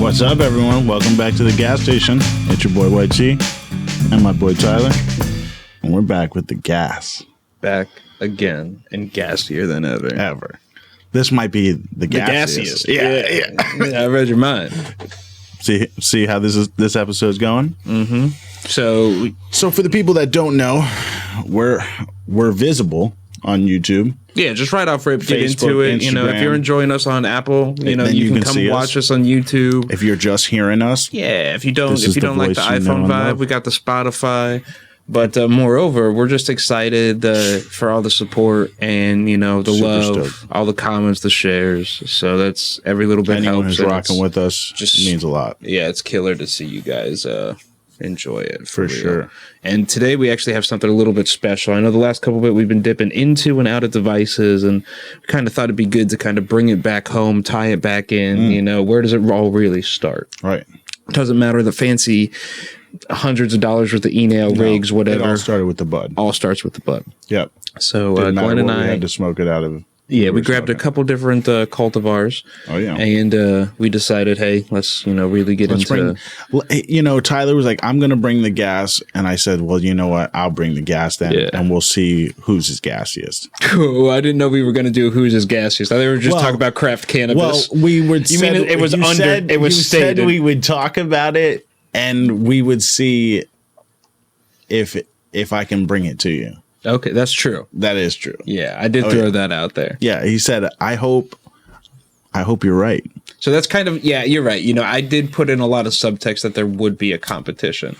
What's up, everyone? Welcome back to the gas station. It's your boy White C and my boy Tyler, and we're back with the gas. Back again and gassier than ever. This might be the gassiest. Yeah. I read your mind. See how this episode's going? Mm-hmm. So for the people that don't know, we're visible on YouTube. Yeah, just right off rip, get Facebook, into it. Instagram. You know, if you're enjoying us on Apple, you you can can come watch us on YouTube. If you're just hearing us, Yeah, if you don't like the voice you know iPhone and vibe, love. we got the Spotify. But moreover, we're just excited for all the support and, you know, the Super love, stoked. all the comments, the shares. So that's every little bit anyone helps. who's rocking with us just means a lot. Yeah, it's killer to see you guys enjoy it. For real. sure. And today we actually have something a little bit special. I know the last couple of we've been dipping into and out of devices, and we kind of thought it'd be good to kind of bring it back home, tie it back in. You know, where does it all really start? Right. It doesn't matter the fancy hundreds of dollars worth of e-nail rigs, whatever. It all started with the bud. All starts with the bud. Yep. So Didn't matter Glenn and what we I had to smoke it out of. we grabbed a couple different cultivars. Oh yeah. And we decided, hey, let's really get into. Tyler was like, "I'm gonna bring the gas," and I said, "Well, you know what? I'll bring the gas then, Yeah. and we'll see who's as gassiest." Oh, I didn't know we were going to do who's as gaseous. I thought we were just Well- talking about craft cannabis. Well, we would. You mean it was under? It was stated. we would talk about it, and we would see if I can bring it to you. Okay, that's true. That is true. Yeah, I did throw that out there. Yeah, he said, I hope you're right. So that's kind of, yeah, you're right. You know, I did put in a lot of subtext that there would be a competition.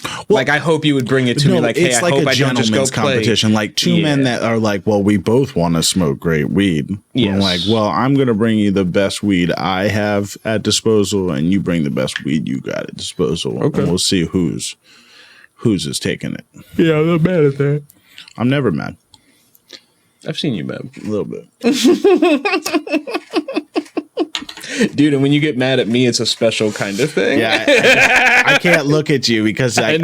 Well, like, I hope you would bring it to me. Like, hey, it's I like hope a I don't just go gentleman's play. competition. Like two men that are like, well, we both want to smoke great weed. Yes. I'm like, well, I'm going to bring you the best weed I have at disposal, and you bring the best weed you got at disposal. Okay. And we'll see who's is taking it. Yeah, I'm not mad at that. I'm never mad. I've seen you mad. A little bit. Dude, and when you get mad at me, it's a special kind of thing. Yeah, I can't look at you because I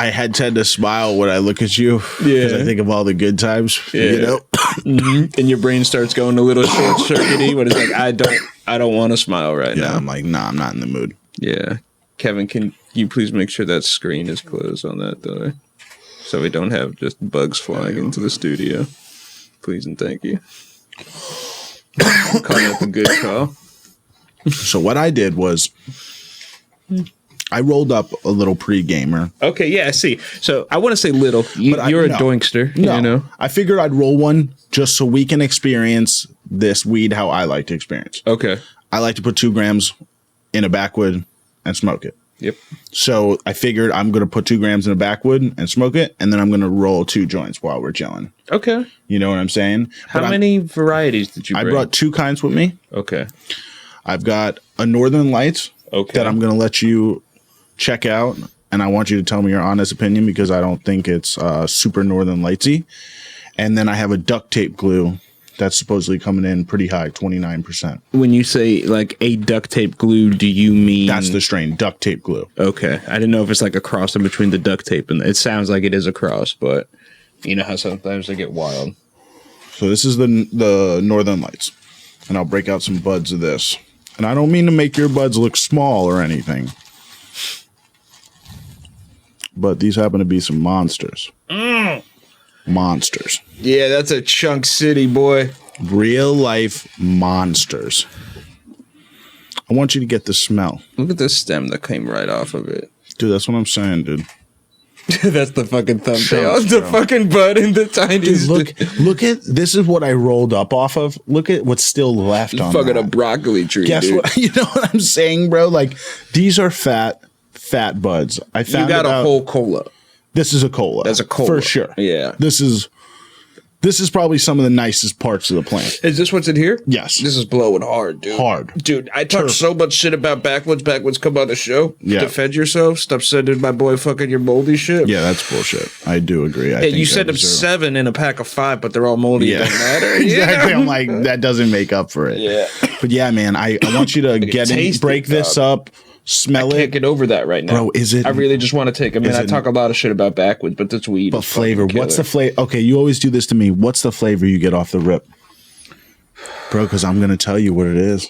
had tend to smile when I look at you. Because I think of all the good times. Yeah. You know? And your brain starts going a little short-circuity when it's like, I don't want to smile right now. I'm like, nah, I'm not in the mood. Yeah. Kevin, can you please make sure that screen is closed on that, though? So we don't have just bugs flying into the studio. Please and thank you. Call that the good call. So what I did was I rolled up a little pre-gamer. Okay, yeah, I see. So I want to say little. You're a doinkster. No, You know? I figured I'd roll one just so we can experience this weed how I like to experience. Okay. I like to put 2 grams in a backwood and smoke it. Yep. So I figured I'm going to put 2 grams in a backwood and smoke it, and then I'm going to roll 2 joints while we're chilling. Okay. You know what I'm saying? How many varieties did you bring? I brought 2 kinds with me. Okay. I've got a Northern Lights that I'm going to let you check out, and I want you to tell me your honest opinion because I don't think it's super Northern Lightsy. And then I have a Ducktape Glue that's supposedly coming in pretty high, 29%. When you say like a Ducktape Glue, do you mean... That's the strain, Ducktape Glue. Okay. I didn't know if it's like a cross in between the duct tape and... It sounds like it is a cross, but you know how sometimes they get wild. So this is the Northern Lights. And I'll break out some buds of this. And I don't mean to make your buds look small or anything. But these happen to be some monsters. Monsters. Yeah, that's a chunk city, boy. Real life monsters. I want you to get the smell. Look at this stem that came right off of it. Dude, that's what I'm saying, dude. That's the fucking thumbnail. Chunks, The bro. fucking bud in the tiniest. Dude, look at this is what I rolled up off of. Look at what's still left on fucking that. a broccoli tree. Guess dude. what? You know what I'm saying, bro? Like these are fat buds. I found You got out, a whole cola. This is a cola. That's a cola. For sure. Yeah. This is probably some of the nicest parts of the plant. Is this what's in here? Yes. This is blowing hard, dude. Hard. Dude, I talk so much shit about backwoods. Backwoods come on the show. Yeah. Defend yourself. Stop sending my boy fucking your moldy shit. Yeah, that's bullshit. I do agree. I Hey, think you that sent them deserve- 7 in a pack of 5, but they're all moldy. Yeah. It doesn't matter. Exactly. I'm like, that doesn't make up for it. Yeah. But yeah, man, I want you to get in, taste break it, this dog. up, smell Can't it. get over that right now. Bro, is it- I really just want to take. I mean, is I it- talk a lot of shit about backwoods, but this weed. But is fucking flavor, what's the killer. flavor? Okay, you always do this to me. What's the flavor you get off the rip? Bro, because I'm going to tell you what it is.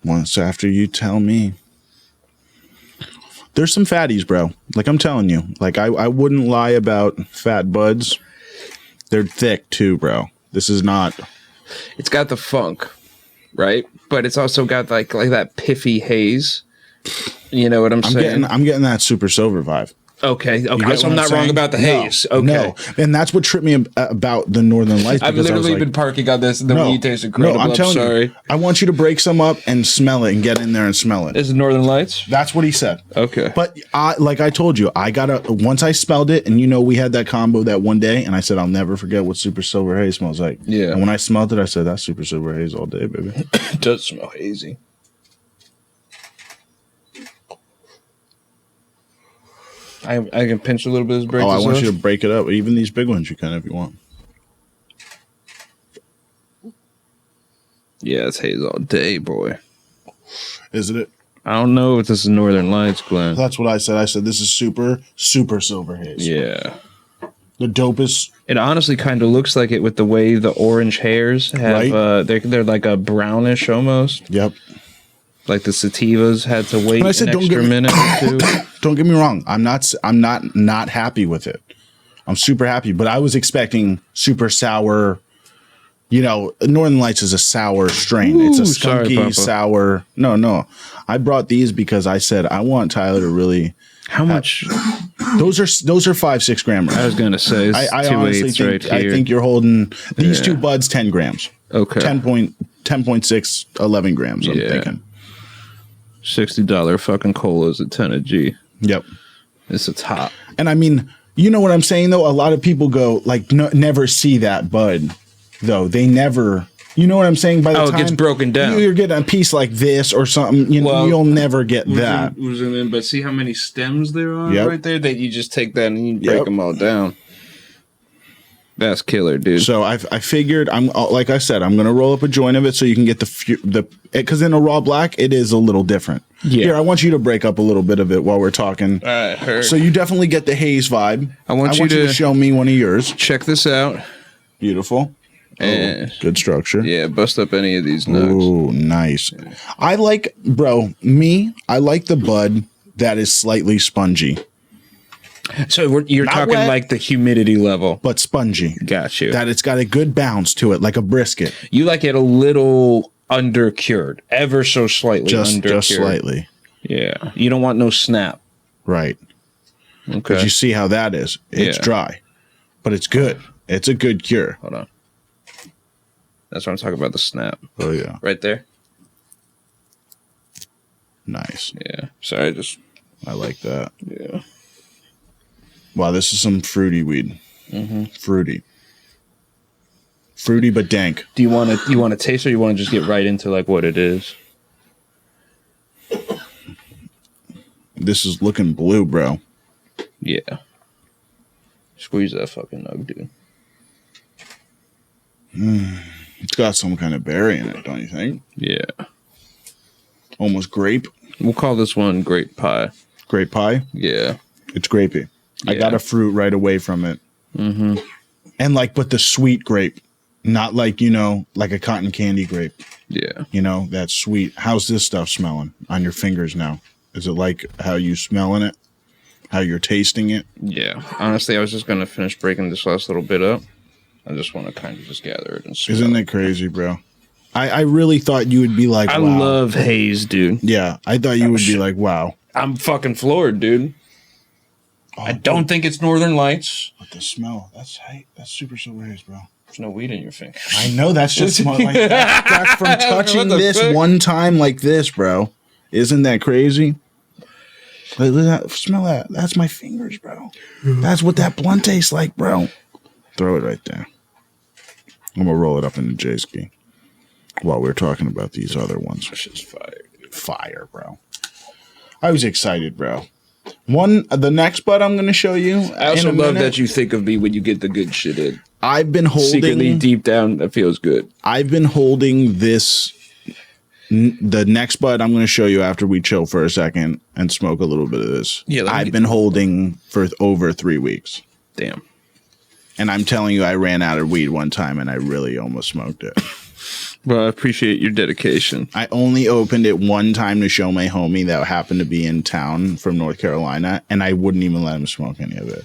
Once after you tell me. There's some fatties, bro. Like I'm telling you. Like I wouldn't lie about fat buds. They're thick too, bro. This is not. It's got the funk, right? But it's also got like that piffy haze. You know what I'm saying? I'm getting that super silver vibe. Okay. So I'm not wrong about the haze. Okay. No, and that's what tripped me about the Northern Lights. I've literally been parking on this, and the weed tastes incredible. No, I'm telling you. I want you to break some up and smell it, and get in there and smell it. This is Northern Lights? That's what he said. Okay. But like I told you, once I smelled it, and we had that combo that one day, and I said, I'll never forget what super silver haze smells like. Yeah. And when I smelled it, I said, that's super silver haze all day, baby. It does smell hazy. I can pinch a little bit of this break. I want you to break it up. Even these big ones, you can if you want. Yeah, it's haze all day, boy. Isn't it? I don't know if this is Northern Lights, Glenn. That's what I said. I said this is super, super silver haze. Yeah. The dopest. It honestly kind of looks like it with the way the orange hairs have. Right? They're like a brownish almost. Yep. Like the sativas had to wait an extra minute or two. Don't get me wrong. I'm not happy with it. I'm super happy, but I was expecting super sour. Northern Lights is a sour strain. It's a skunky, sour. No. I brought these because I said I want Tyler to really. How much? Those are 5-6 grammers. I was gonna say it's I honestly think right here. I think you're holding these two buds 10 grams. Okay. 10.6, 11 grams. I'm thinking. $60 fucking colas at 10 a G. Yep. It's a top. And I mean, you know what I'm saying though? A lot of people go like never see that bud though. They never, you know what I'm saying? By the time it gets broken down. You're getting a piece like this or something, you'll never get that. But see how many stems there are right there? That you just take that and you break them all down. That's killer, dude. So I figured like I said, I'm gonna roll up a joint of it so you can get the because in a raw black it is a little different. Yeah. Here, I want you to break up a little bit of it while we're talking. All right, heard. So you definitely get the haze vibe. I want you to show me one of yours. Check this out. Beautiful. Good structure. Yeah, bust up any of these nugs. Oh, nice. I like the bud that is slightly spongy. So you're talking wet, like the humidity level. But spongy. Got you. That it's got a good bounce to it, like a brisket. You like it a little undercured, ever so slightly undercured. Just slightly. Yeah. You don't want no snap. Right. Okay. But you see how that is. It's dry. But it's good. It's a good cure. Hold on. That's what I'm talking about, the snap. Oh, yeah. Right there. Nice. Yeah. Sorry, I like that. Yeah. Wow, this is some fruity weed. Mm-hmm. Fruity but dank. Do you want to taste, or you want to just get right into like what it is? This is looking blue, bro. Yeah. Squeeze that fucking nug, dude. It's got some kind of berry in it, don't you think? Yeah. Almost grape. We'll call this one grape pie. Grape pie? Yeah. It's grapey. Yeah. I got a fruit right away from it. Mm-hmm. And but the sweet grape. Not like, like a cotton candy grape. Yeah. That's sweet. How's this stuff smelling on your fingers now? Is it like how you smelling it? How you're tasting it? Yeah. Honestly, I was just going to finish breaking this last little bit up. I just want to kind of just gather it and smell. Isn't it crazy, bro? I really thought you would be like, wow. I love haze, dude. Yeah. I thought you would be like, wow. I'm fucking floored, dude. Oh, I don't think it's Northern Lights. But the smell, that's super silver haze, bro. There's no weed in your finger. I know, that's just that's from touching this one time like this, bro. Isn't that crazy? Smell that. That's my fingers, bro. That's what that blunt tastes like, bro. Throw it right there. I'm going to roll it up into Jay's key while we're talking about these other ones. This is fire, dude. Fire, bro. I was excited, bro. The next bud I'm going to show you. I also love that you think of me when you get the good shit in. I've been holding... Secretly, deep down, that feels good. I've been holding this... The next bud I'm going to show you after we chill for a second and smoke a little bit of this. Yeah, I've been holding for over 3 weeks. Damn. And I'm telling you, I ran out of weed one time and I really almost smoked it. Well, I appreciate your dedication. I only opened it one time to show my homie that happened to be in town from North Carolina, and I wouldn't even let him smoke any of it.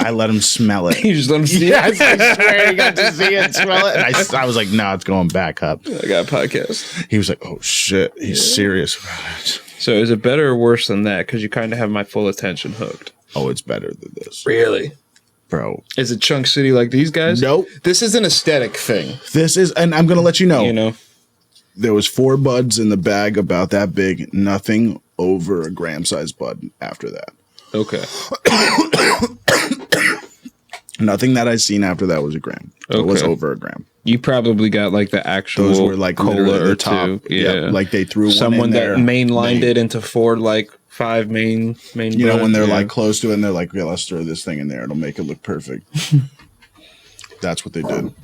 I let him smell it. You just let him see it? I swear he got to see it, smell it. And I was like, no, it's going back up. I got a podcast. He was like, oh, shit. He's serious about it. So is it better or worse than that? Because you kind of have my full attention hooked. Oh, it's better than this. Really? Bro. Is it Chunk City like these guys? Nope. This is an aesthetic thing. This is, and I'm going to let you know. You know? There was 4 buds in the bag about that big. Nothing over a gram-sized bud after that. Okay. Nothing that I seen after that was a gram. So it was over a gram. You probably got like the actual Those were like cola or top. Two. Yeah. Like they threw someone one in there. that mainlined it into 4 like 5 main. You know, when they're like close to it and they're like, yeah, let's throw this thing in there. It'll make it look perfect. That's what they did.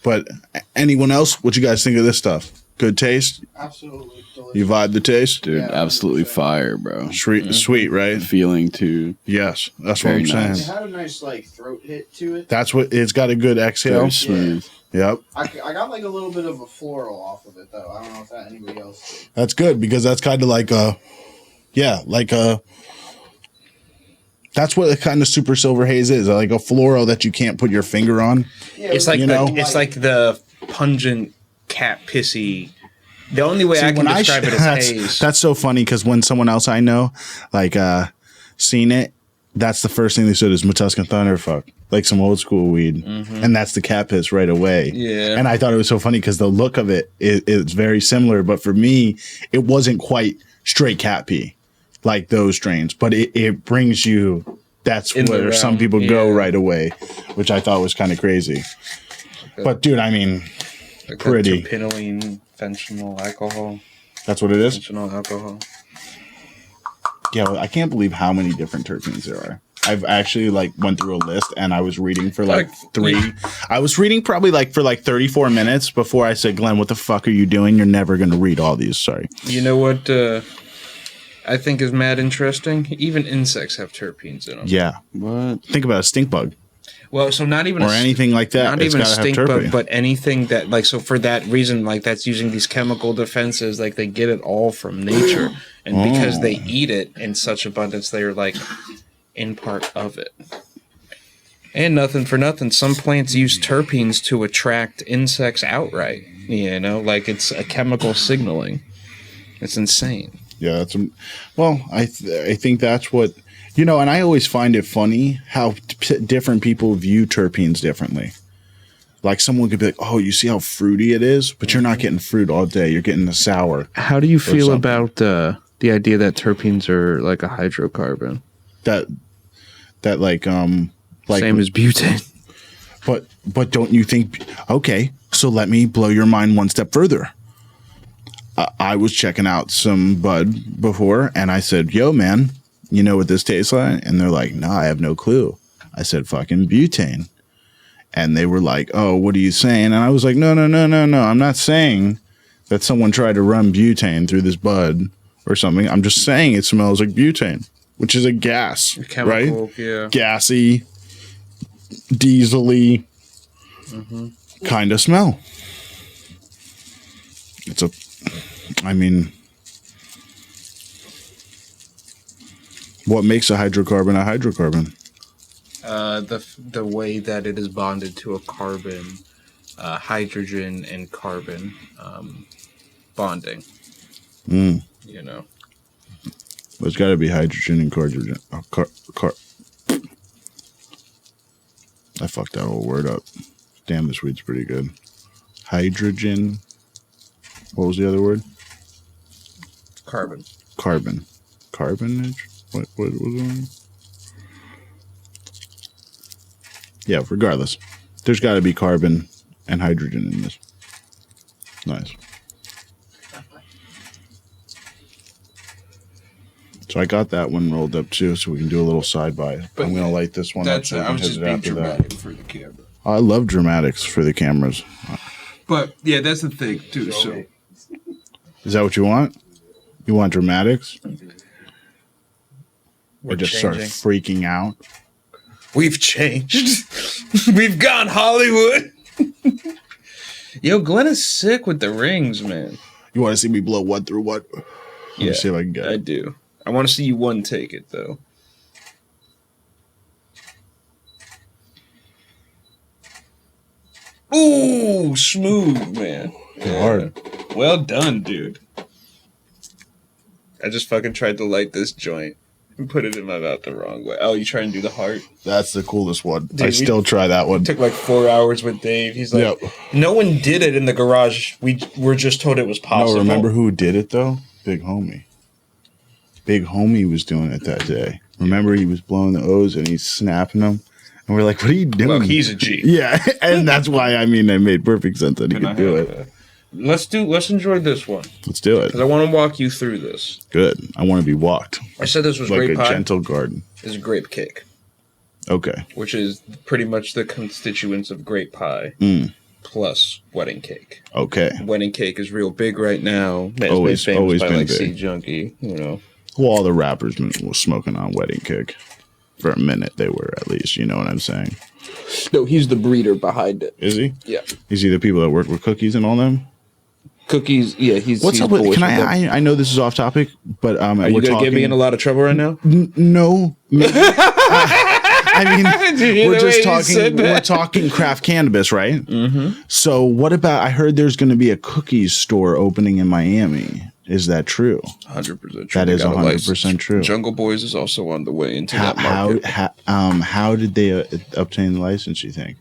But anyone else? What you guys think of this stuff? Good taste? Absolutely. Delicious. You vibe the taste? Dude, absolutely fire, bro. Sweet, right? Feeling too. Yes, that's what I'm saying. It had a nice like throat hit to it. That's what it's got, a good exhale. Very smooth. Yep. I got like a little bit of a floral off of it though. I don't know if that anybody else did. That's good because that's kind of like that's what a kind of super silver haze is, like a floral that you can't put your finger on. Yeah, It's like it's like the pungent cat pissy. The only way I can describe it is haze. That's so funny because when someone else I know like seen it, that's the first thing they said is Matuscan Thunderfuck, like some old school weed, and that's the cat piss right away. Yeah, and I thought it was so funny because the look of it is very similar, but for me, it wasn't quite straight cat pee like those strains, but it brings you. That's where some people go right away, which I thought was kind of crazy. But dude, I mean, like pretty terpenoline, fentanyl alcohol. That's what it is. Fentanyl alcohol. Yeah, well, I can't believe how many different terpenes there are. I've actually like went through a list and I was reading for like 3. I was reading probably like for like 34 minutes before I said, Glenn, what the fuck are you doing? You're never going to read all these. Sorry. You know what I think is mad interesting? Even insects have terpenes in them. Yeah. What? Think about a stink bug. Well, so not even or anything like that. Not it's even a stink bug, terpene. but anything that like so for that reason, like that's using these chemical defenses, like they get it all from nature, and because they eat it in such abundance, they're like in part of it. And nothing for nothing, some plants use terpenes to attract insects outright. You know, like it's a chemical signaling. It's insane. Yeah, that's well. I think that's what. You know, and I always find it funny how different people view terpenes differently. Like someone could be like, oh, you see how fruity it is? But you're not getting fruit all day. You're getting the sour. How do you feel about the idea that terpenes are like a hydrocarbon? That like same as butane. But don't you think, okay, so let me blow your mind one step further. I was checking out some bud before and I said, yo, man, you know what this tastes like? And they're like, no, I have no clue. I said, fucking butane. And they were like, oh, what are you saying? And I was like, no. I'm not saying that someone tried to run butane through this bud or something. I'm just saying it smells like butane, which is a gas, chemical, right? Yeah. Gassy, diesel-y kind of smell. What makes a hydrocarbon a hydrocarbon? The way that it is bonded to a carbon, hydrogen and carbon bonding. You know, There's got to be hydrogen and hydrogen. I fucked that whole word up. Damn, this weed's pretty good. Hydrogen. What was the other word? carbon. Carbonage? What was it? Yeah, regardless. There's got to be carbon and hydrogen in this. Nice. So I got that one rolled up too, so we can do a little side by. But I'm gonna light this one up. So I was just being dramatic for the camera. I love dramatics for the cameras. But yeah, that's the thing too. So Is that what you want? You want dramatics? we're Or just changing. start freaking out? We've changed. We've gone Hollywood. Yo, Glenn is sick with the rings, man. You want to see me blow what through what? Let me see if I can get it. I do. I want to see you one take it, though. Ooh, smooth, man. Yeah. Hard. Well done, dude. I just fucking tried to light this joint and put it in my mouth the wrong way. Oh, you try and do the heart? That's the coolest one. Dude, I still try that one. Took like 4 hours with Dave. He's like, no one did it in the garage. We were just told it was possible. No, remember who did it though? Big Homie. Big Homie was doing it that day. Remember, he was blowing the O's and he's snapping them. And we're like, what are you doing? Well, he's a G. Yeah, and that's why, I mean, it made perfect sense that he could do it. Let's enjoy this one. Let's do it. Because I want to walk you through this. Good. I want to be walked. I said this was like grape a pie. gentle garden. This is grape cake. Okay. Which is pretty much the constituents of grape pie plus wedding cake. Okay. Wedding cake is real big right now. It's always made famous by been like big. C Junkie, you know. Well, all the rappers were smoking on wedding cake. For a minute, they were at least. You know what I'm saying? No, he's the breeder behind it. Is he? Yeah. Is he the people that work with cookies and all them? Cookies, yeah. What's up with? Can I know this is off topic, but Are you gonna get me in a lot of trouble right now? No. I mean, we're just talking. We're We're talking craft cannabis, right? Mm-hmm. So, what about? I heard there's going to be a cookies store opening in Miami. Is that true? 100% true. That is 100% true. Jungle Boys is also on the way into that market. How did they obtain the license? You think?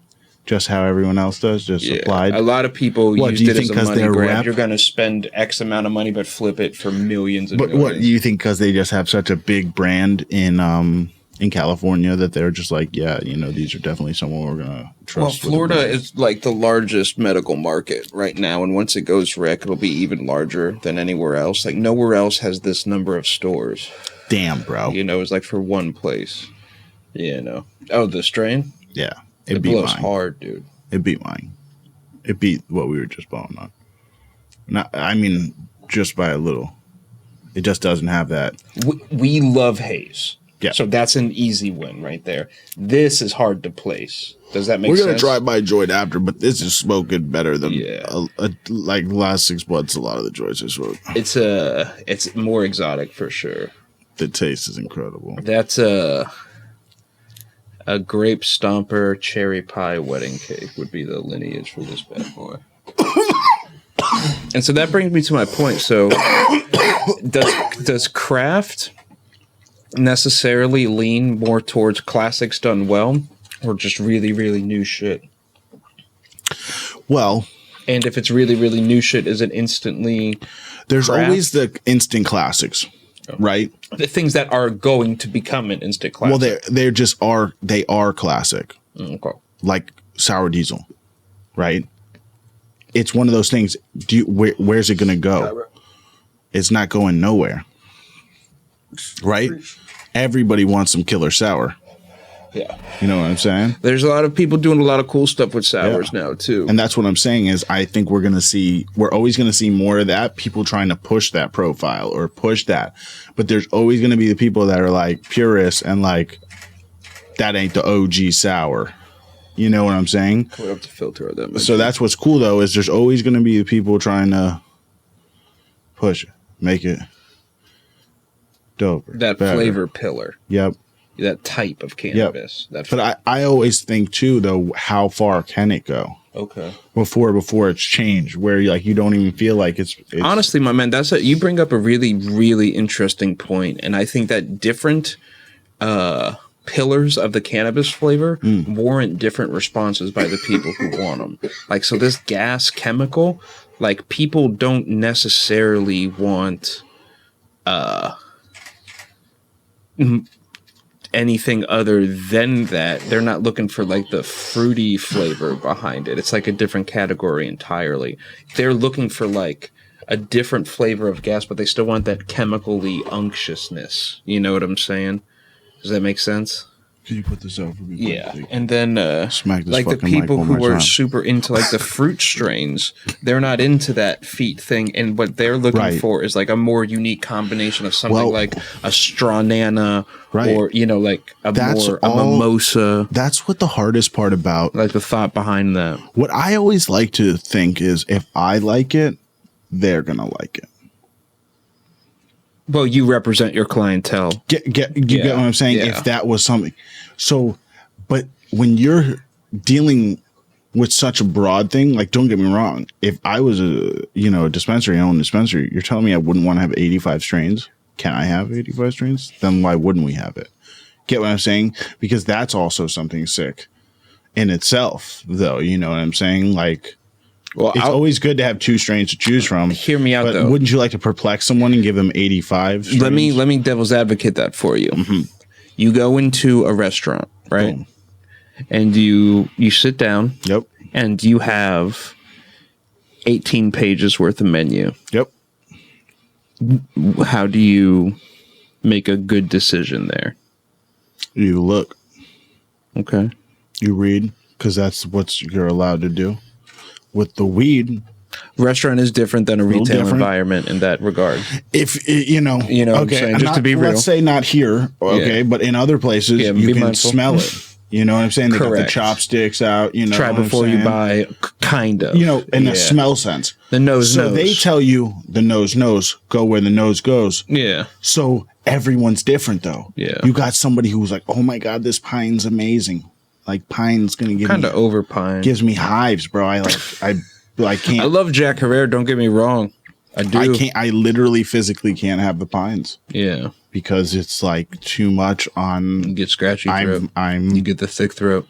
Just how everyone else does? Just applied? A lot of people What, used do you it as think a 'cause money they're grab. rep? You're going to spend X amount of money, but flip it for millions and But millions. what do you think? Because they just have such a big brand in California that they're just like, yeah, you know, these are definitely someone we're gonna trust. Well, Florida is like the largest medical market right now, and once it goes rec, it'll be even larger than anywhere else. Like nowhere else has this number of stores. Damn, bro. You know, it's like for one place. You know. Oh, the strain? Yeah, It beat blows mine. hard, dude. It beat mine. It beat what we were just blowing on. Not, I mean, just by a little. It just doesn't have that. We love haze. Yeah. So that's an easy win right there. This is hard to place. Does that make sense? We're gonna try my joint after, but this is smoking better than like the last 6 months. A lot of the joints I smoked. It's more exotic for sure. The taste is incredible. That's a grape stomper cherry pie wedding cake would be the lineage for this bad boy. And so that brings me to my point. So does craft necessarily lean more towards classics done well or just really, really new shit? Well, and if it's really, really new shit, is it instantly there's craft? always the instant classics, right? The things that are going to become an instant classic. Well, they just are. They are classic, okay. Like sour diesel, right? It's one of those things. Where's it going to go? It's not going nowhere, right? Everybody wants some killer sour. Yeah. You know what I'm saying? There's a lot of people doing a lot of cool stuff with sours now too. And that's what I'm saying is I think we're always going to see more of that. People trying to push that profile or push that. But there's always going to be the people that are like purists and like, that ain't the OG sour. You know what I'm saying? Put up the filter of them. So that's what's cool though, is there's always going to be the people trying to push it, make it doper. That better. Flavor pillar. Yep. That type of cannabis. Yep. But I always think too though, how far can it go? Okay. Before it's changed, where you don't even feel like it's honestly, my man, you bring up a really, really interesting point, and I think that different pillars of the cannabis flavor warrant different responses by the people who want them. Like, so this gas chemical, like people don't necessarily want anything other than that. They're not looking for like the fruity flavor behind it. It's like a different category entirely. They're looking for like a different flavor of gas, but they still want that chemically unctuousness. You know what I'm saying? Does that make sense? Can you put this over? Yeah, and then smack this like the fucking mic people one who more are time. super into like the fruit strains, they're not into that feet thing, and what they're looking Right. for is like a more unique combination of something Well, like a Stronana, right. or like a That's more all- a mimosa. That's what the hardest part about. Like the thought behind that. What I always like to think is, if I like it, they're gonna like it. Well, you represent your clientele. You get what I'm saying? Yeah. If that was something. So, but when you're dealing with such a broad thing, like, don't get me wrong. If I was a dispensary, I own a dispensary, you're telling me I wouldn't want to have 85 strains? Can I have 85 strains? Then why wouldn't we have it? Get what I'm saying? Because that's also something sick in itself, though. You know what I'm saying? Like, Well, it's always good to have 2 strains to choose from. Hear me out, but though. wouldn't you like to perplex someone and give them 85 strains? Let me devil's advocate that for you. Mm-hmm. You go into a restaurant, right? Boom. And you sit down. Yep. And you have 18 pages worth of menu. Yep. How do you make a good decision there? You look. Okay. You read, because that's what you're allowed to do. With the weed, Restaurant is different than a retail different. environment in that regard. if you know, what I'm saying, just to be real. Let's say not here, okay, Yeah. but in other places, Yeah, you be can mindful. smell it. You know what I'm saying? They got the Correct. chopsticks out. You know, Try what I'm before you saying? buy, kind of. You know, in Yeah. a smell sense. The nose So knows. they tell you the nose knows, go where the nose goes. Yeah. So everyone's different, though. Yeah. You got somebody who's like, oh my god, this pine's amazing. Like, pine's gonna give Kind me of over pine. gives me hives, bro. I can't. I love Jack Herrera, don't get me wrong. I do. I can't. I literally physically can't have the pines Yeah. because it's like too much You on. get scratchy throat. You I'm get the thick throat.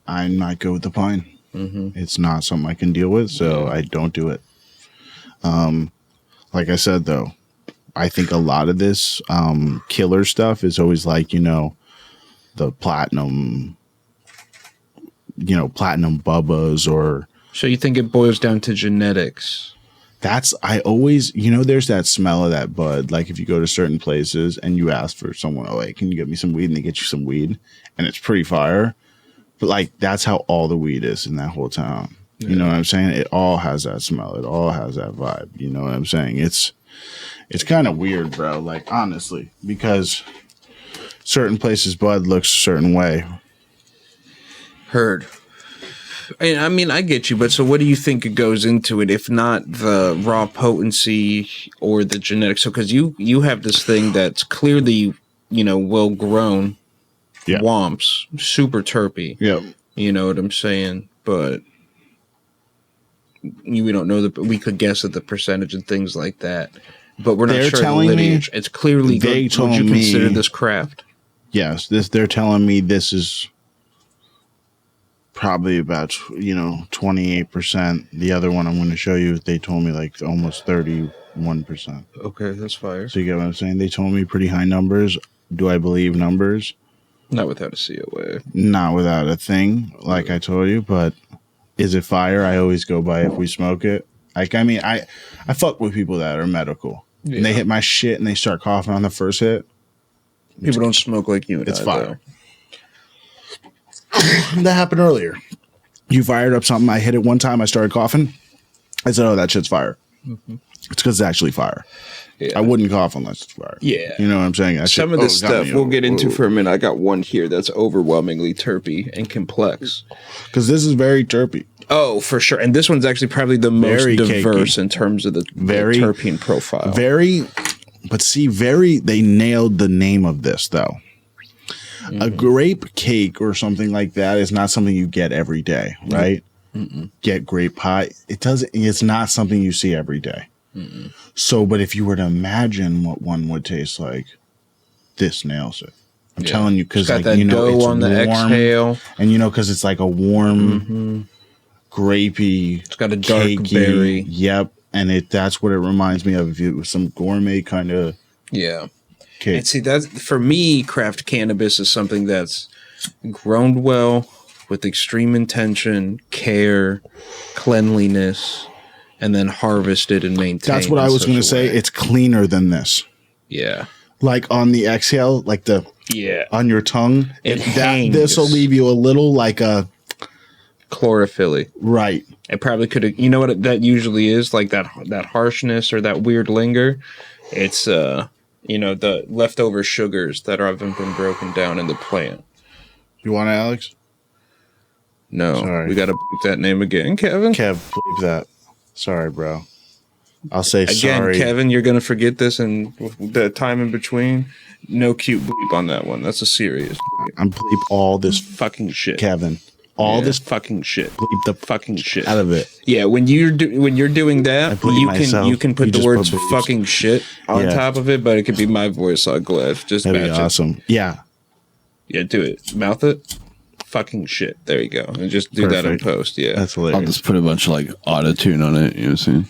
not good with the pine. Mm-hmm. It's not something I can deal with, so I don't do it. Like I said though, I think a lot of this killer stuff is always like, the platinum, platinum bubbas, or So you think it boils down to genetics? I always, there's that smell of that bud. Like if you go to certain places and you ask for someone, oh, hey, can you get me some weed? And they get you some weed and it's pretty fire. But like, that's how all the weed is in that whole town. Yeah. You know what I'm saying? It all has that smell. It all has that vibe. You know what I'm saying? It's kind of weird, bro. Like, honestly, because certain places bud looks a certain way. Heard. I mean, I get you, but so what do you think goes into it, if not the raw potency or the genetics? So, because you have this thing that's clearly, well grown, Yeah. womps, super terpy. Yeah. You know what I'm saying? But we don't know we could guess at the percentage and things like that. But we're not They're sure telling the me- lineage. It's clearly they good. told Would you me- consider this craft? Yes. They're telling me this is probably about 28%. The other one I'm going to show you, they told me like almost 31%. Okay, that's fire. So you get what I'm saying? They told me pretty high numbers. Do I believe numbers? Not without a COA. Not without a thing, like I told you. But is it fire? I always go by if we smoke it. Like, I mean, I fuck with people that are medical. Yeah. And they hit my shit and they start coughing on the first hit. People don't smoke like you and It's I, fire. though. That happened earlier. You fired up something. I hit it one time. I started coughing. I said, oh, that shit's fire. Mm-hmm. It's because it's actually fire. Yeah. I wouldn't cough unless it's fire. Yeah. You know what I'm saying? That Some shit- of this got stuff me. we'll get into for a minute. I got one here that's overwhelmingly terpy and complex. Because this is very terpy. Oh, for sure. And this one's actually probably the most Very diverse cakey. in terms of the Very- terpene profile. They nailed the name of this, though. Mm-hmm. A grape cake or something like that is not something you get every day, right? Mm-mm. Get grape pie. It's not something you see every day. Mm-mm. So, but if you were to imagine what one would taste like, this nails it. I'm telling you, because got that dough it's on the warm, exhale, and because it's like a warm, grapey. It's got a dark cakey, berry. Yep, and that's what it reminds me of. If it was some gourmet kind of Yeah. cake. And see, that's for me, craft cannabis is something that's grown well with extreme intention, care, cleanliness, and then harvested and maintained. That's what I was going to say. It's cleaner than this. Yeah. Like on the exhale, like the Yeah. on your tongue. It hangs. This will leave you a little like a chlorophyll. Right. It probably could have. You know what that usually is, like that harshness or that weird linger. It's the leftover sugars that haven't been broken down in the plant. You want it, Alex? No, sorry. We got to bleep that name again, Kevin. Kev, bleep that. Sorry, bro. I'll say again, sorry. Kevin, you're gonna forget this, and the time in between, no cute bleep on that one. That's a serious bleep. I'm bleep all this fucking shit, Kevin. All this fucking shit. Bleep the fucking shit out of it. Yeah, when you're doing that, you can put the words fucking shit on top of it, but it could be my voice on glyph. Just that'd be awesome. Yeah, do it. Mouth it. Fucking shit. There you go. And just do that in post. Yeah, that's hilarious. I'll just put a bunch of like auto tune on it. You know what I'm saying?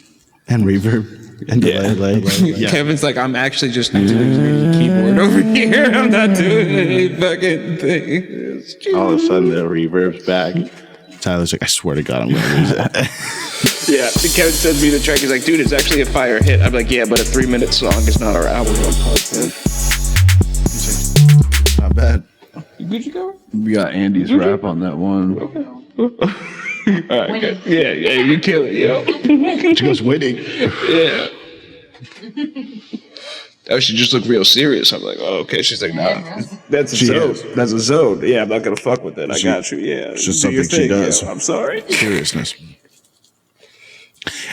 And reverb and delay. Yeah. Kevin's like, I'm actually just doing the keyboard over here. I'm not doing any fucking thing. All of a sudden, the reverb's back. Tyler's like, I swear to God, I'm going to lose it. Yeah, Kevin sends me the track. He's like, dude, it's actually a fire hit. I'm like, yeah, but a 3-minute song is not our album. Not bad. Good you go? We got Andy's rap on that one. All right, good. Yeah, you kill it, yo. She goes winning. Yeah. Oh, she just looked real serious. I'm like, oh, okay. She's like, nah, that's a zone. That's a zone. Yeah, I'm not gonna fuck with it. I got you. Yeah, it's just something she does. Yeah, I'm sorry. Seriousness.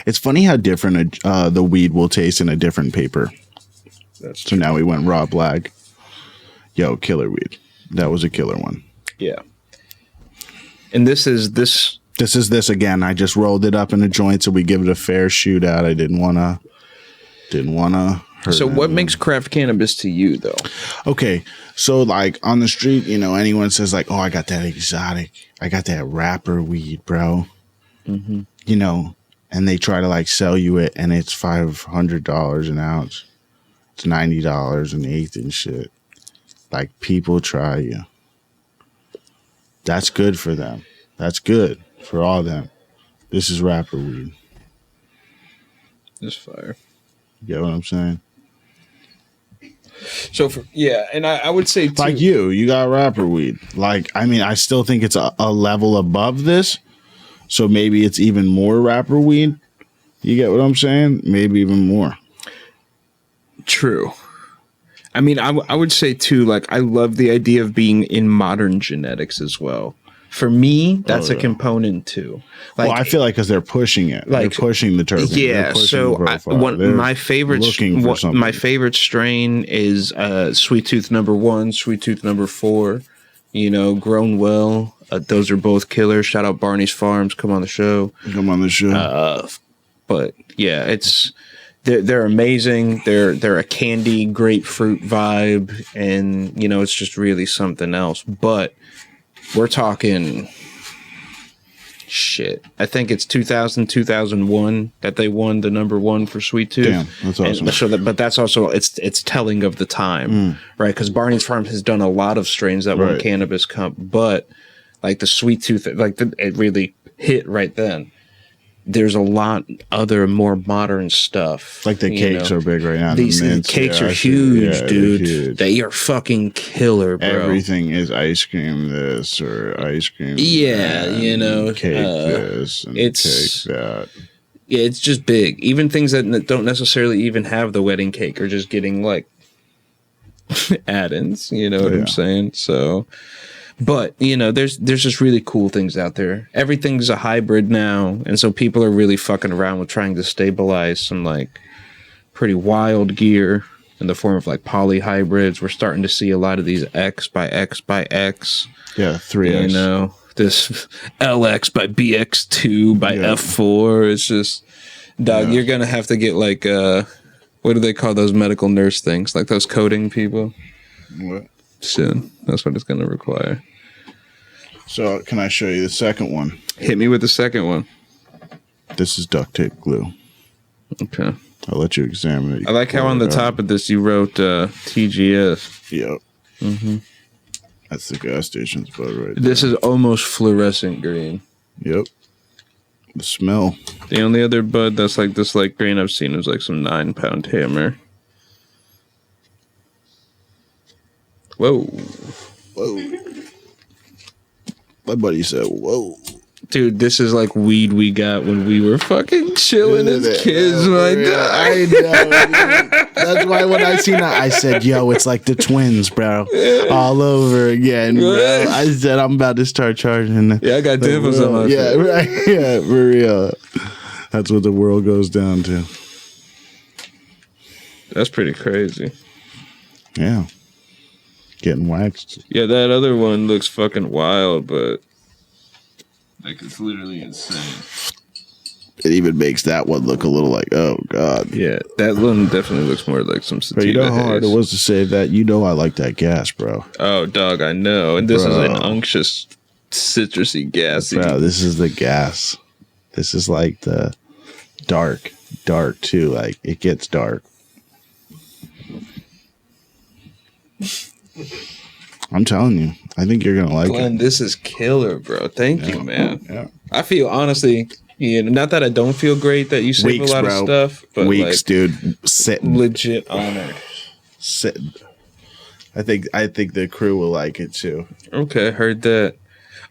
It's funny how different the weed will taste in a different paper. That's so now we went raw black. Yo, killer weed. That was a killer one. Yeah. And this is this again. I just rolled it up in a joint, so we give it a fair shootout. I didn't wanna hurt so what makes craft cannabis to you though? Okay. So like on the street, anyone says like, oh, I got that exotic, I got that rapper weed, bro. Mm-hmm. And they try to like sell you it and it's $500 an ounce. It's $90 an eighth and shit. Like people try you. That's good for them. That's good for all of them. This is rapper weed. This fire. You get what I'm saying? So and I would say too, like you got rapper weed. Like, I mean, I still think it's a level above this. So maybe it's even more rapper weed. You get what I'm saying? Maybe even more. True. I mean, I would say too, like, I love the idea of being in modern genetics as well. For me, that's a component too. Like, well, I feel like because they're pushing it, like, they're pushing the terpene. Yeah. So my favorite strain is Sweet Tooth number 1, Sweet Tooth number 4. Grown well. Those are both killers. Shout out Barney's Farms. Come on the show. But yeah, it's. They're amazing. They're a candy grapefruit vibe, and it's just really something else. But we're talking shit. I think it's 2001 that they won the number 1 for Sweet Tooth. Damn, that's awesome. But that's also it's telling of the time, right? Because Barney's Farms has done a lot of strains that won Cannabis Cup, but like the Sweet Tooth, it really hit right then. There's a lot other more modern stuff. Like the cakes are big right now. These cakes are huge, dude. Huge. They are fucking killer, bro. Everything is ice cream this or ice cream that. Cake this and cake that. Yeah, it's just big. Even things that don't necessarily even have the wedding cake are just getting like add-ins. You know what I'm saying? So... But, there's just really cool things out there. Everything's a hybrid now. And so people are really fucking around with trying to stabilize some like pretty wild gear in the form of like poly hybrids. We're starting to see a lot of these X by X by X. Yeah, 3X. This LX by BX2 by F4. It's just, dog, you're going to have to get like, what do they call those medical nurse things? Like those coding people? What? Soon. That's what it's going to require. So, can I show you the second one? Hit me with the second one. This is Ducktape Glue. Okay. I'll let you examine it. I like how on the top of this you wrote TGS. Yep. Mm-hmm. That's the gas station's bud right there. This is almost fluorescent green. Yep. The smell. The only other bud that's like this light green I've seen is like some 9-pound hammer. Whoa. Whoa. My buddy said, whoa. Dude, this is like weed we got when we were fucking chilling as kids. My God. I know. Dude. That's why when I seen that, I said, yo, it's like the twins, bro. All over again, bro. I said, I'm about to start charging. Yeah, I got dimples on my face. Yeah, right. Yeah, for real. That's what the world goes down to. That's pretty crazy. Yeah. Getting waxed. Yeah, that other one looks fucking wild, but Like, it's literally insane. It even makes that one look a little like, oh, God. yeah, that one definitely looks more like some But you sativa know how hard it haze. was to save that? You know I like that gas, bro. Oh, dog, I know. And this is an Bro. unctuous, citrusy, gassy. Bro, this is the gas. This is like the dark too. Like, it gets dark. I'm telling you, I think you're gonna like Glenn, it. this is killer, bro. Thank you, man. Yeah. I feel honestly, not that I don't feel great that you save Weeks, a lot bro. of stuff, but Weeks, like, dude. Sitting. legit honored. Sitting. I think the crew will like it too. Okay, heard that.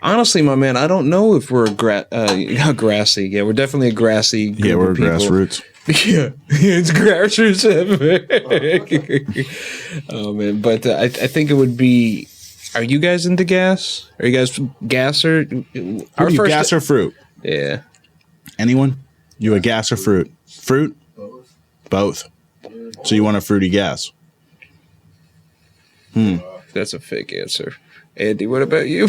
Honestly, my man, I don't know if we're grassy. Yeah, we're definitely a grassy group Yeah, we're of people. grassroots. Yeah, it's grassroots. Oh man, but I think it would be. Are you guys into gas? Are you guys gasser? Who do you, gas or fruit? Yeah. Anyone? You a gas or fruit? Fruit? Both. So you want a fruity gas? That's a fake answer. Andy, what about you?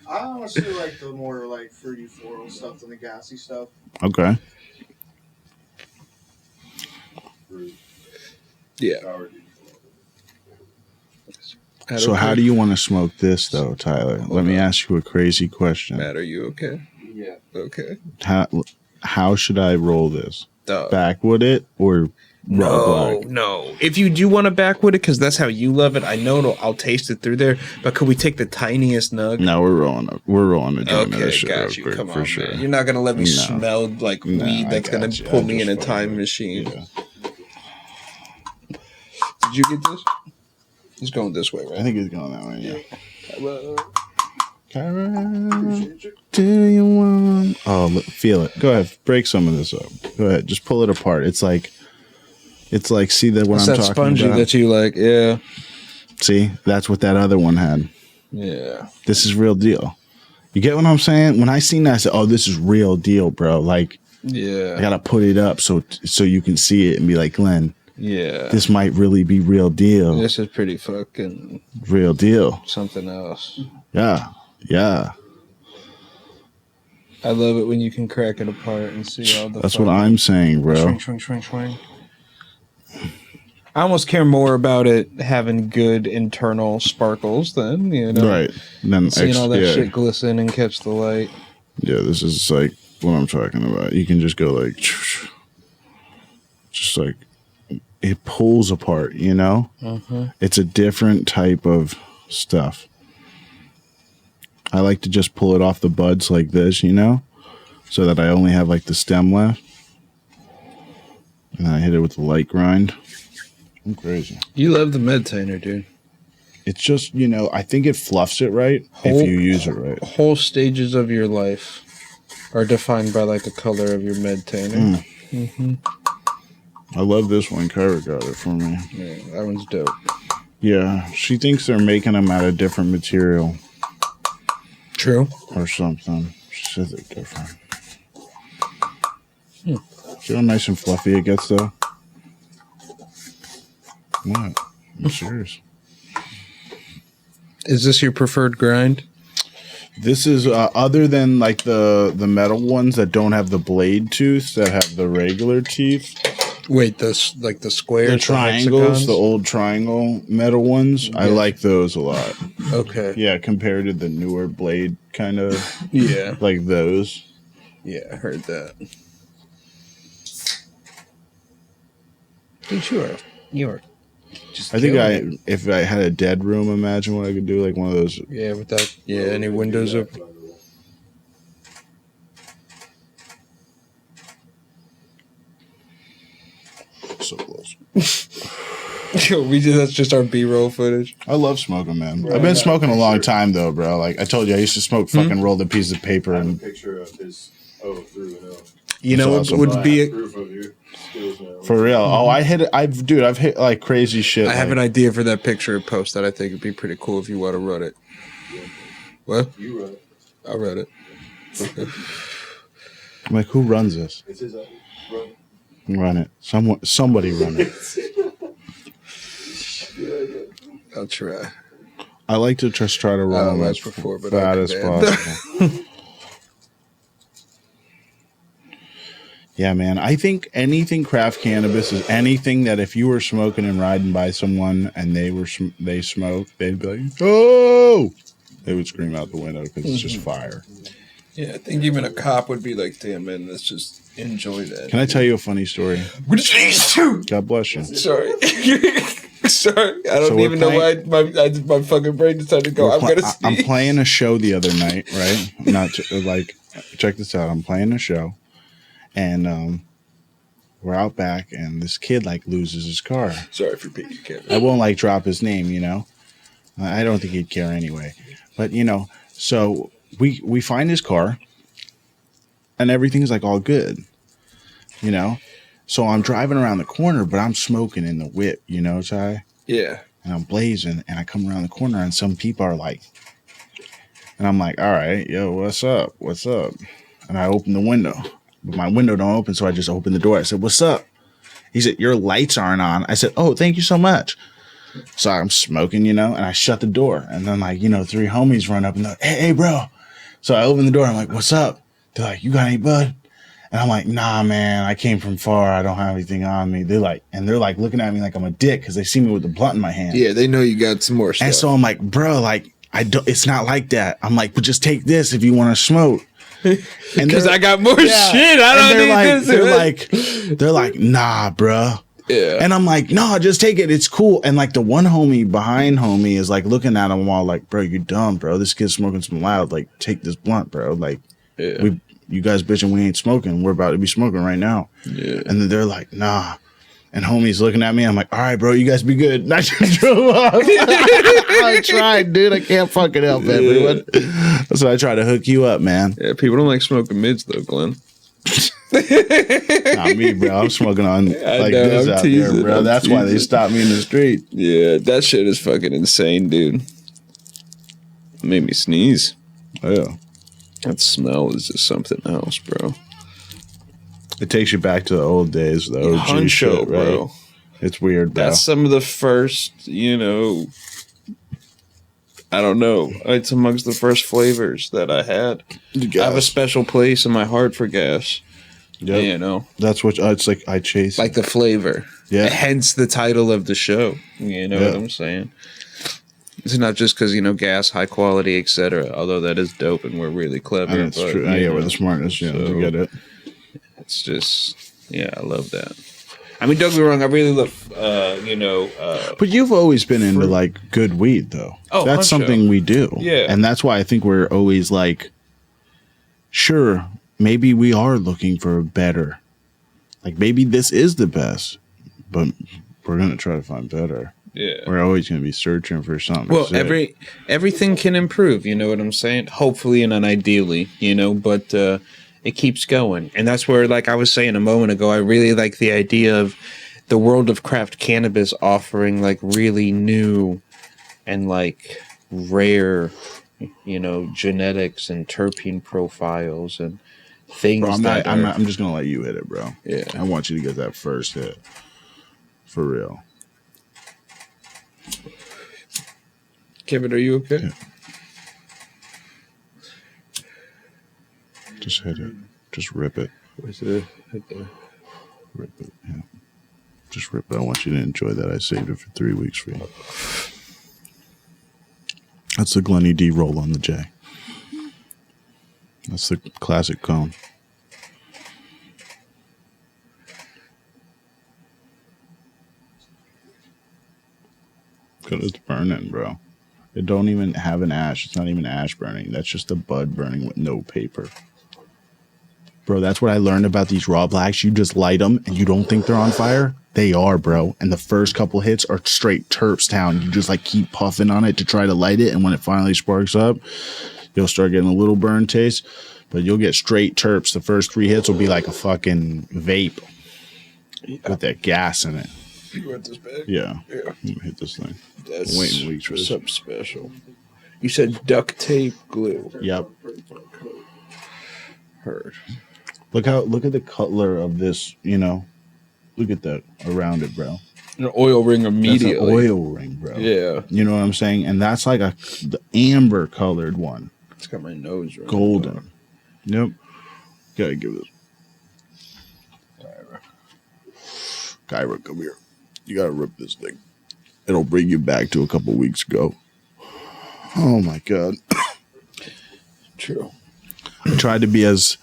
I honestly like the more like fruity floral stuff than the gassy stuff. Okay. Yeah. So how do you want to smoke this though, Tyler? Let me ask you a crazy question. Matt, are you okay? Yeah. Okay. How should I roll this? Dog. Backwood it or raw black? No. If you do want to backwood it, because that's how you love it, I know I'll taste it through there. But could we take the tiniest nug? No, we're rolling up. We're rolling the joint of Okay, this shit got real you. quick, Come for on, sure. man. You're not gonna let me No. smell like No, weed I that's gonna got you. pull I me in a just time fucking- machine. Yeah. Did you get this? It's going this way, right? I think it's going that way. Yeah. Appreciate you. Do you want? Oh, look, feel it. Go ahead, break some of this up. Go ahead, just pull it apart. It's like see that what It's I'm that talking spongy about. that you like, yeah. See, that's what that other one had. Yeah. This is real deal. You get what I'm saying? When I seen that, I said, "Oh, this is real deal, bro." Like, Yeah. I gotta put it up so you can see it and be like, Glenn, Yeah. this might really be real deal. This is pretty fucking Real deal. something else. Yeah. Yeah. I love it when you can crack it apart and see all the That's what I'm saying, bro. Swing, swing, swing, swing. I almost care more about it having good internal sparkles than, Right. And then seeing all that yeah. shit glisten and catch the light. Yeah, this is like what I'm talking about. You can just go like, just like, it pulls apart, you know? It's a different type of stuff. I like to just pull it off the buds like this, you know? So that I only have like the stem left. And I hit it with the light grind. I'm crazy. You love the meditainer, dude. It's just, I think it fluffs it right if you use it right. Whole stages of your life are defined by like the color of your meditainer. I love this one. Kyra got it for me. Yeah, that one's dope. Yeah, she thinks they're making them out of different material True. or something. She says they're different. See how nice and fluffy it gets, though? What? I'm serious. Is this your preferred grind? This is other than like the metal ones that don't have the blade tooth, that have the regular teeth. Wait, this like the squares, The triangles, hexagons? the old triangle metal ones. I like those a lot. Okay. Yeah, compared to the newer blade kind of Yeah. like those. Yeah, I heard that. Dude, you are just I think killing it. if I had a dead room, imagine what I could do, like one of those. Yeah, without any windows up. So close. Yo, that's just our B-roll footage. I love smoking, man. I've been smoking a long time, though, bro. Like I told you, I used to smoke fucking rolled up pieces of paper and picture of his through and out. You know what awesome. would be? Proof of your skills now. For real. Oh, I hit it. I've hit like crazy shit. I have an idea for that picture and post that I think would be pretty cool if you want to run it. What? You run it. I'll run it. I'm like, who runs this? It's his run. Run it. Somebody run it. I'll try. I like to just try to run as fat as possible. Yeah, man. I think anything craft cannabis is anything that if you were smoking and riding by someone and they smoke, they'd be like, "Oh!" They would scream out the window because it's just fire. Yeah, I think even a cop would be like, "Damn, man, let's just enjoy that." Can I tell you a funny story? Sorry. God bless you. Sorry. I don't even know why my fucking brain decided to go. I'm playing a show the other night, right? Check this out. I'm playing a show. And we're out back, and this kid loses his car. Sorry for being a kid. I won't drop his name, I don't think he'd care anyway. But so we find his car, and everything's all good, So I'm driving around the corner, but I'm smoking in the whip, Ty? Yeah. And I'm blazing, and I come around the corner, and some people are and I'm like, all right, yo, what's up? What's up? And I open the window. But my window don't open, so I just opened the door. I said, what's up? He said, your lights aren't on. I said, oh, thank you so much. So I'm smoking, and I shut the door. And then, three homies run up and they're like, hey, bro. So I open the door. I'm like, what's up? They're like, you got any bud? And I'm like, nah, man, I came from far. I don't have anything on me. They're looking at me like I'm a dick because they see me with the blunt in my hand. Yeah, they know you got some more stuff. And so I'm like, bro, it's not like that. I'm like, but just take this if you want to smoke. Because I got more shit. I don't need this. They're like, nah, bro. Yeah. And I'm like, no, just take it. It's cool. And the one homie behind homie is looking at him all bro, you dumb, bro. This kid's smoking some loud. Take this blunt, bro. You guys bitching we ain't smoking. We're about to be smoking right now. Yeah. And then they're like, nah. And homie's looking at me. I'm like, all right, bro, you guys be good. And I just drove off. I tried, dude. I can't fucking help everyone. That's why I try to hook you up, man. Yeah, people don't like smoking mids, though, Glenn. Not me, bro. I'm smoking on this out there, bro. That's why they stopped me in the street. Yeah, that shit is fucking insane, dude. It made me sneeze. Yeah. That smell is just something else, bro. It takes you back to the old days, the OG shit, right? Bro. It's weird, bro. That's some of the first, I don't know. It's amongst the first flavors that I had. I have a special place in my heart for gas. Yeah, that's what it's like. I chase the flavor. Yeah, hence the title of the show. You know what I'm saying? It's not just because gas, high quality, etc. Although that is dope and we're really clever. And it's true. Yeah, we're the smartest. Yeah, we get it. It's just, I love that. I mean, don't get me wrong. I really love, but you've always been into good weed, though. Oh, that's something we do. Yeah, and that's why I think we're always sure, maybe we are looking for a better. Maybe this is the best, but we're gonna try to find better. Yeah, we're always gonna be searching for something. Well, everything can improve. You know what I'm saying? Hopefully and ideally, but. It keeps going. And that's where, I was saying a moment ago, I really like the idea of the world of craft cannabis offering, really new and, rare, genetics and terpene profiles and things. Bro, I'm just going to let you hit it, bro. Yeah. I want you to get that first hit. For real. Kevin, are you okay? Yeah. Just hit it. Just rip it. Where's it? Rip it. Yeah. Just rip it. I want you to enjoy that. I saved it for 3 weeks for you. That's the Glenny D roll on the J. That's the classic cone. Because it's burning, bro. It don't even have an ash. It's not even ash burning. That's just the bud burning with no paper. Bro, that's what I learned about these raw blacks. You just light them and you don't think they're on fire. They are, bro. And the first couple hits are straight terps town. You just like keep puffing on it to try to light it. And when it finally sparks up, you'll start getting a little burn taste, but you'll get straight terps. The first 3 hits will be like a fucking vape with that gas in it. You want this bag? Yeah. Let me hit this thing. That's waiting weeks for this. something special. You said Ducktape Glue. Yep. Heard. Look at the color of this, Look at that around it, bro. An oil ring That's immediately. an oil ring, bro. Yeah. You know what I'm saying? And that's like the amber colored one. It's got my nose right. Golden. Yep. Gotta give this. Kyra, come here. You gotta rip this thing. It'll bring you back to a couple weeks ago. Oh my god. True. I tried to be as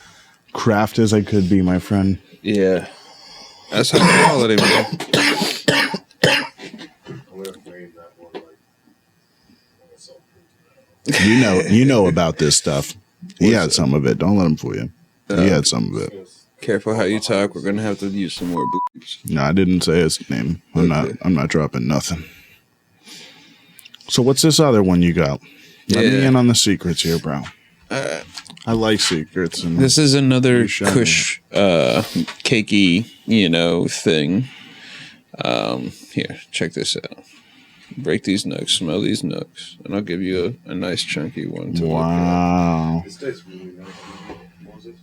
craft as I could be, my friend. Yeah. That's how quality, man. I'm gonna name that one like You know about this stuff. He had some of it. Don't let him fool you. He had some of it. Careful how you talk. We're gonna have to use some more bleeps. No, I didn't say his name. I'm not dropping nothing. So what's this other one you got? Let me in on the secrets here, bro. I like secrets. And This is another You Kush cakey, thing. Here, check this out. Break these nugs, smell these nugs, and I'll give you a nice chunky one to look at. wow. This tastes really nice. What was it?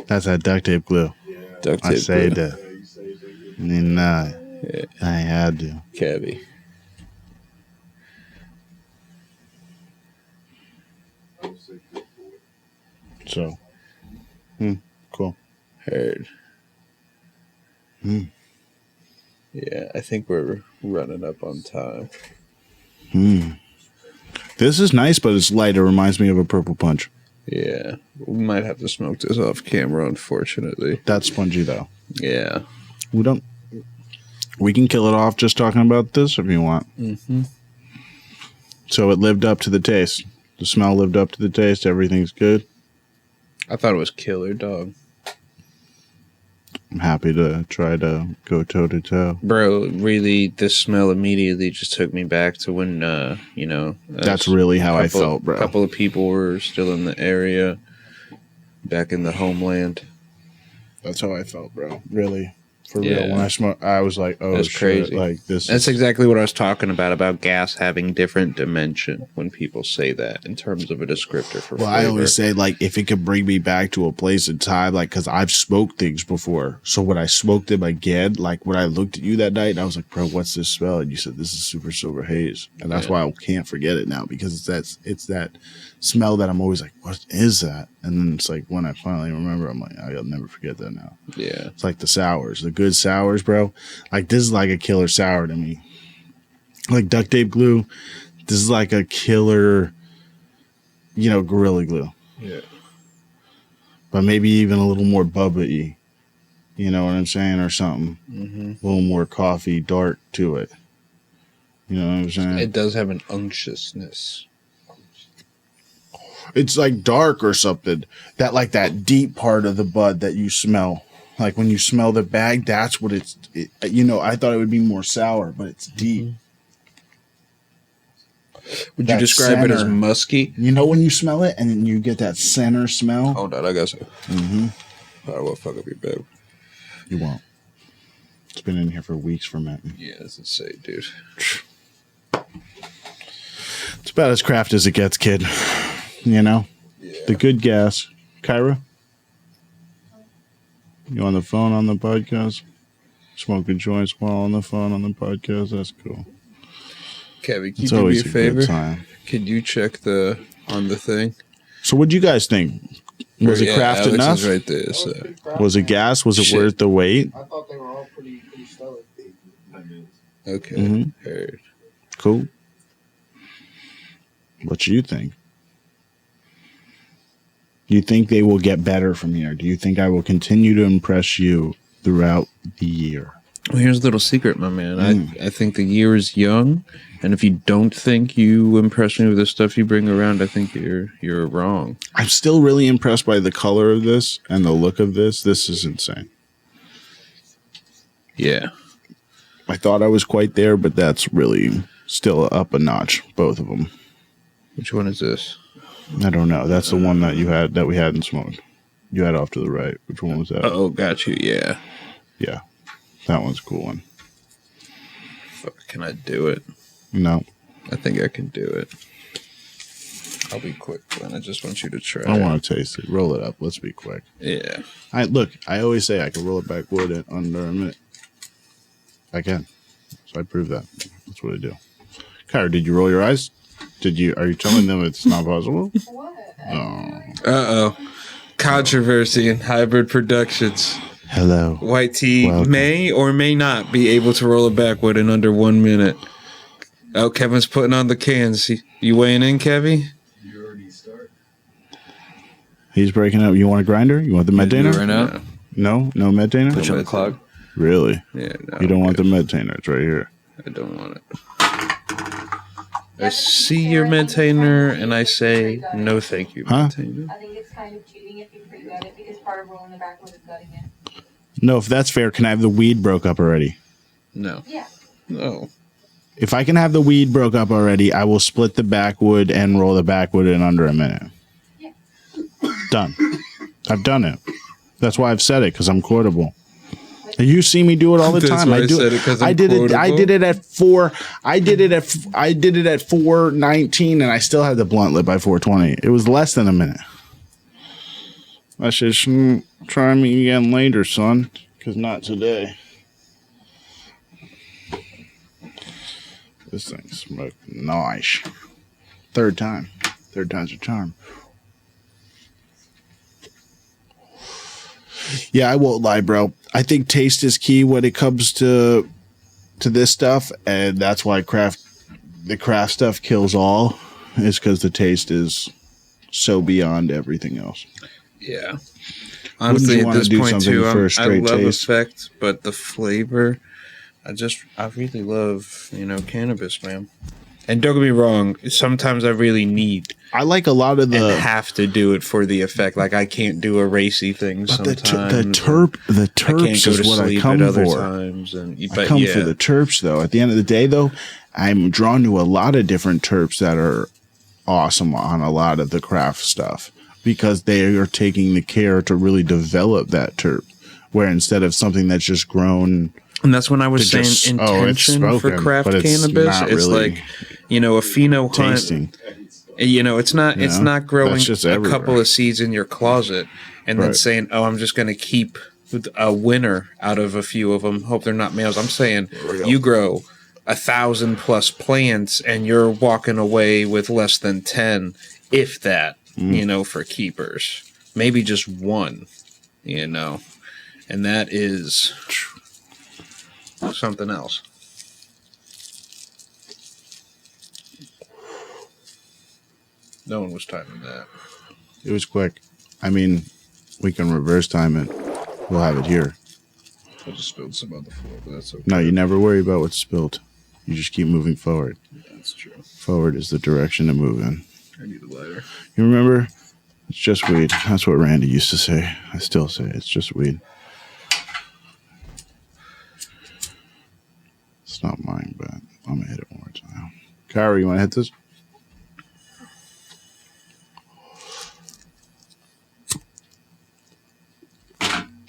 That's that duct tape glue. Yeah. Duct I tape say glue. that. You say it. Nah, Yeah, I had to. cabby. I would say good for it. So, cool. Heard. Hmm. Yeah, I think we're running up on time. This is nice, but it's light. It reminds me of a purple punch. Yeah, we might have to smoke this off camera, unfortunately. That's spongy though. Yeah. We can kill it off just talking about this if you want. Mm-hmm. So it lived up to the taste. The smell lived up to the taste. Everything's good. I thought it was killer, dog. I'm happy to try to go toe to toe. Bro, really, this smell immediately just took me back to when, That's really how I felt, bro. A couple of people were still in the area, back in the homeland. That's how I felt, bro. Really. For Yeah. real. When I smoked, I was like, oh, That's shit. crazy. Like, this That's is- exactly what I was talking about gas having different dimension when people say that in terms of a descriptor for Well, flavor. I always say, like, if it could bring me back to a place in time, like, because I've smoked things before. So when I smoked them again, like, when I looked at you that night, and I was like, bro, what's this smell? And you said, this is super silver haze. And that's why I can't forget it now, because it's that smell that I'm always like, what is that? And then it's like, when I finally remember, I'm like, I'll never forget that now. Yeah. It's like the sours, the good sours, bro. Like, this is like a killer sour to me. Like Ducktape Glue, this is like a killer, Gorilla Glue. Yeah. But maybe even a little more bubba-y. You know what I'm saying? Or something. Mm-hmm. A little more coffee, dark to it. You know what I'm saying? It does have an unctuousness. It's like dark or something. That deep part of the bud that you smell. Like when you smell the bag, that's what I thought it would be more sour, but it's deep. Would That you describe it as center. musky? You know when you smell it and you get that center smell? Hold on, I got some. Mm-hmm. I will fuck up your bag. You won't. It's been in here for weeks fermenting. Yeah, that's insane, dude. It's about as craft as it gets, kid. Yeah. The good gas. Kyra? You on the phone on the podcast? Smoking joints while on the phone on the podcast? That's cool. Kevin, can you It's do me always a a favor? good time. Can you check on the thing? So what'd you guys think? Was it craft Alex enough? is right there. So. Was it gas? Was it Shit. worth the wait? I thought they were all pretty stellar. Okay. Mhm. Heard. Cool. What do you think? Do you think they will get better from here? Do you think I will continue to impress you throughout the year? Well, here's a little secret, my man. I think the year is young, and if you don't think you impress me with the stuff you bring around, I think you're wrong. I'm still really impressed by the color of this and the look of this. This is insane. Yeah. I thought I was quite there, but that's really still up a notch, both of them. Which one is this? I don't know. That's the one that we hadn't smoked. You had off to the right. Which one was that? Oh, got you. Yeah. Yeah. That one's a cool one. Fuck, can I do it? No. I think I can do it. I'll be quick, Glenn. I just want you to try. I want to taste it. Roll it up. Let's be quick. Yeah. I always say I can roll it backwood in under a minute. I can. So I prove that. That's what I do. Kyra, did you roll your eyes? Are you telling them it's not possible? What? Oh. Uh-oh. Controversy in Hibyrd Productions. Hello. White tea Welcome. may or may not be able to roll it backwood in under 1 minute. Oh, Kevin's putting on the cans. You weighing in, Kevy? You already start. He's breaking up. You want a grinder? You want the meditainer? Right now? No meditainer? Put you on the clock. Really? Yeah, no, You don't want the good. meditainer. It's right here. I don't want it. I see your meditainer and I say, no thank you, Huh? meditainer. I think it's kind of cheating if you pre-gut it because part of rolling the backwood is gutting it. No, if that's fair, can I have the weed broke up already? No. Yeah. No. If I can have the weed broke up already, I will split the backwood and roll the backwood in under a minute. Yeah. Done. I've done it. That's why I've said it, because I'm quotable. You see me do it all the That's time. why I do said it. it, 'cause I I'm did it. I quotable. did it at 4. I did it at 4:19, and I still had the blunt lit by 4:20. It was less than a minute. I said, "Try me again later, son, because not today." This thing smoked nice. Third time. Third time's a charm. Yeah, I won't lie, bro. I think taste is key when it comes to this stuff, and that's why the craft stuff kills all, is because the taste is so beyond everything else. Yeah. Honestly, you at wanna this do point something too, for a I straight love taste? effect, but the flavor, I really love, cannabis, man. And don't get me wrong, sometimes I really need I like a lot of and the have to do it for the effect. Like I can't do a racy thing but the sometimes. terps is what I come at other for. times. I come for the terps, though. At the end of the day, though, I'm drawn to a lot of different terps that are awesome on a lot of the craft stuff because they are taking the care to really develop that terp. Where instead of something that's just grown, and that's when I was saying it's intention for spoken, craft but it's cannabis. not It's really like, a pheno hunt. tasting. It's not growing That's just a everywhere. couple of seeds in your closet and then Right. saying, "Oh, I'm just going to keep a winner out of a few of them. Hope they're not males." I'm saying you grow 1,000+ plants and you're walking away with less than 10, if that. For keepers, maybe just one. And that is something else. No one was timing that. It was quick. I mean, we can reverse time it. We'll have it here. I just spilled some on the floor, but that's okay. No, you never worry about what's spilled. You just keep moving forward. That's true. Forward is the direction to move in. I need a lighter. You remember? It's just weed. That's what Randy used to say. I still say it's just weed. It's not mine, but I'm going to hit it one more time. Kyra, you want to hit this?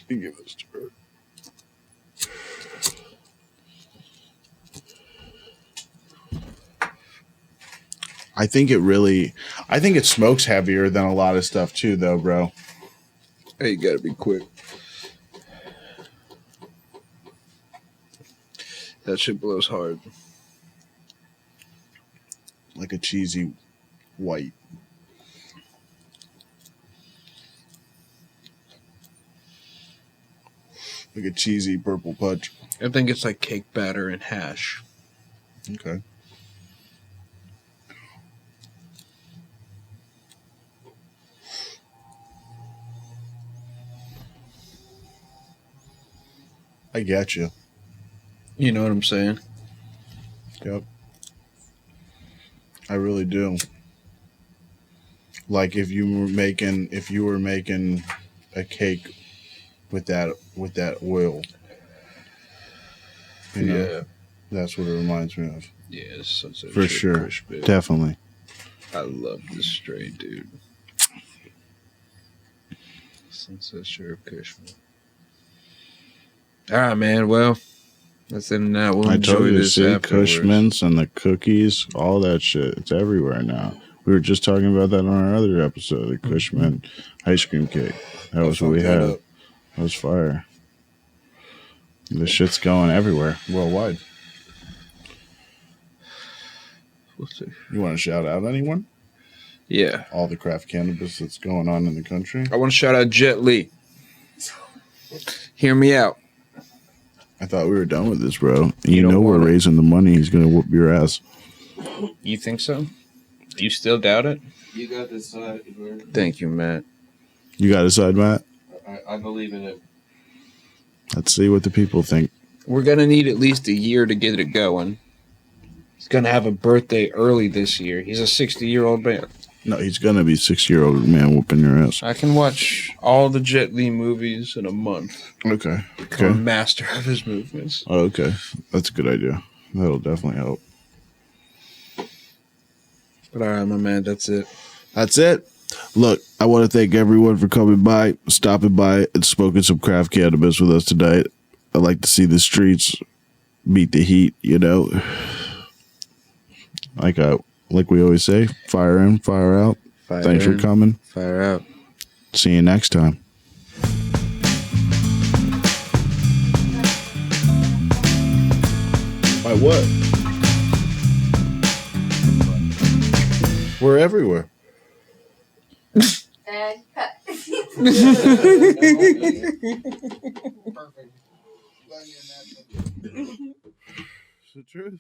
You give this to her. I think it smokes heavier than a lot of stuff too, though, bro. Hey, you gotta be quick. That shit blows hard. Like a cheesy white. Like a cheesy purple punch. I think it's like cake batter and hash. Okay. I get you. You know what I'm saying? Yep. I really do. Like if you were making a cake with that oil, You know, that's what it reminds me of. Yeah, Sunset For Strip sure. Kush, baby. Definitely. I love this strain, dude. Sunset Strip Kush. All right, man. Well, that's it and that. We'll I enjoy told you, this see, afterwards. Kush mints and the cookies, all that shit. It's everywhere now. We were just talking about that on our other episode, the Kush mint ice cream cake. That was what we had. That was fire. This shit's going everywhere, worldwide. We'll see. You want to shout out anyone? Yeah. All the craft cannabis that's going on in the country? I want to shout out Jet Li. Hear me out. I thought we were done with this, bro. You don't know we're want it. raising the money. He's going to whoop your ass. You think so? You still doubt it? You got this side, Hibyrd. Thank you, Matt. You got a side, Matt? I believe in it. Let's see what the people think. We're going to need at least a year to get it going. He's going to have a birthday early this year. He's a 60-year-old man. No, he's going to be 6-year-old man whooping your ass. I can watch all the Jet Li movies in a month. Okay. Become a master of his movements. Oh, okay. That's a good idea. That'll definitely help. But all right, my man, that's it. That's it. Look, I want to thank everyone for coming by, stopping by, and smoking some craft cannabis with us tonight. I like to see the streets beat the heat, you know. Like we always say, fire in, fire out. Fire Thanks in, for coming. Fire out. See you next time. By what? We're everywhere. And cut. Perfect. It's the truth.